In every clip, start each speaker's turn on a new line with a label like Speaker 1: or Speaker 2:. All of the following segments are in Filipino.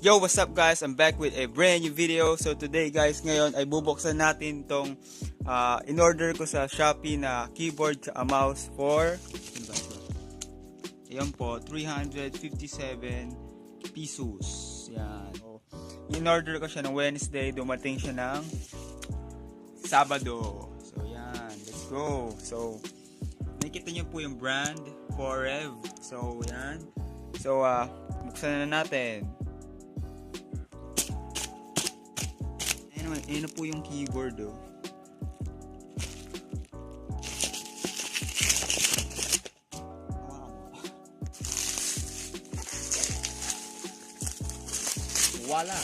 Speaker 1: Yo, what's up guys? I'm back with a brand new video. So today guys, ngayon ay bubuksan natin tong in-order ko sa Shopee na keyboard at mouse for ayan po, 357 pesos. Yan. So, in-order ko siya ng Wednesday, dumating siya ng Sabado. So yan, let's go. So nakikita niyo po yung brand Forev. So yan. So buksan na natin. Ayan na po yung keyboard oh. Wala.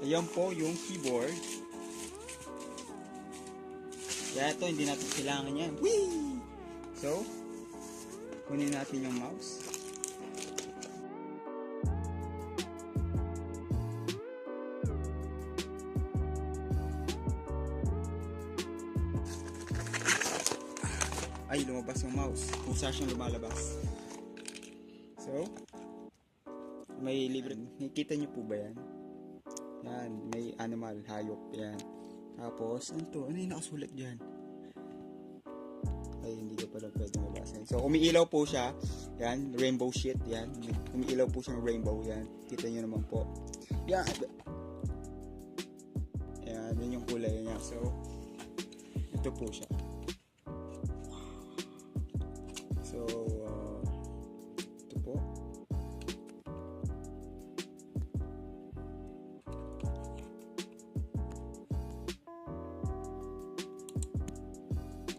Speaker 1: Ayan po yung keyboard. Kaya ito hindi natin kailangan yan. Whee! So kunin natin yung mouse. Ay, lumabas yung mouse. Kung saan siyang lumalabas. So, may libre. Nakikita niyo po ba yan? Yan, may animal, hayop. Yan. Tapos, ano to? Ano yung nakasulat dyan? Ay, hindi ko pala pwede mabasan. So, umiilaw po siya. Yan, rainbow shit. Yan. Umiilaw po siyang rainbow. Yan. Kita niyo naman po. Yan. Yan, yun yung kulay niya. So, ito po siya. So, ito po.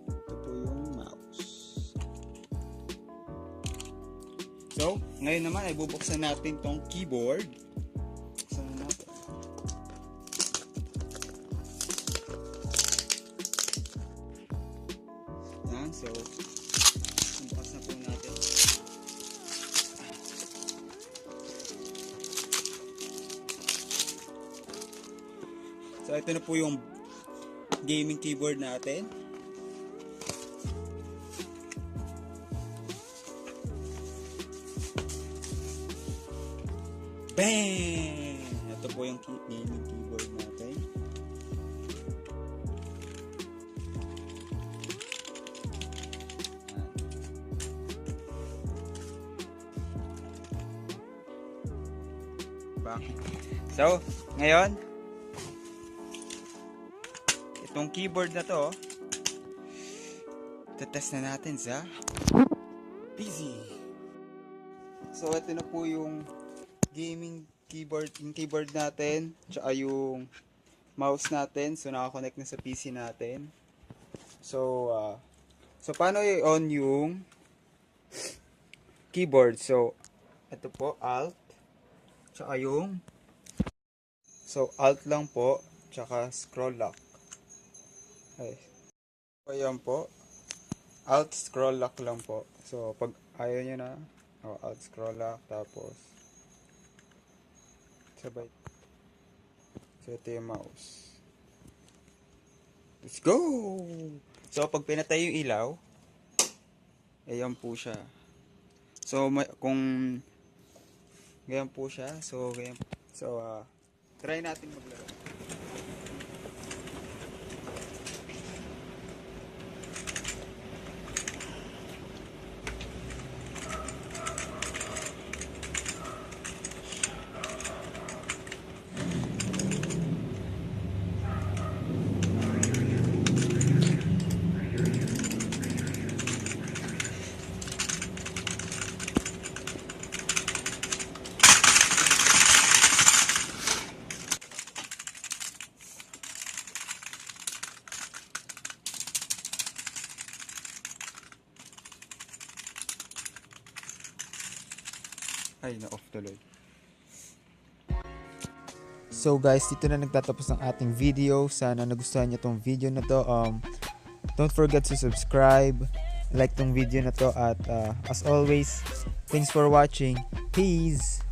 Speaker 1: Ito po yung mouse. So, ngayon naman ay bubuksan natin tong keyboard. Buksan na natin. Yan, so bukas na po natin. So ito na po yung gaming keyboard natin. Bang! Ito po yung gaming keyboard natin. So, ngayon, itong keyboard na to, tetest na natin sa PC. So, ito na po yung gaming keyboard, yung keyboard natin, tsaka yung mouse natin. So, nakakonect na sa PC natin. So, paano i-on yung keyboard? So, ito po, Alt. Tsaka yung Alt lang po, tsaka scroll lock. Ay. So, ayan po. Alt, scroll lock lang po. So, pag ayaw nyo na, Alt, scroll lock, tapos sabay. So, ito yung mouse. Let's go! So, pag pinatay yung ilaw, ayan po siya. So, kung ganyan po siya. So, ganyan. So, try natin maglaro. Ay, na-off tuloy. So guys, dito na nagtatapos ang ating video. Sana nagustuhan niyo tong video na to. Don't forget to subscribe, like tong video na to, at as always, thanks for watching. Peace!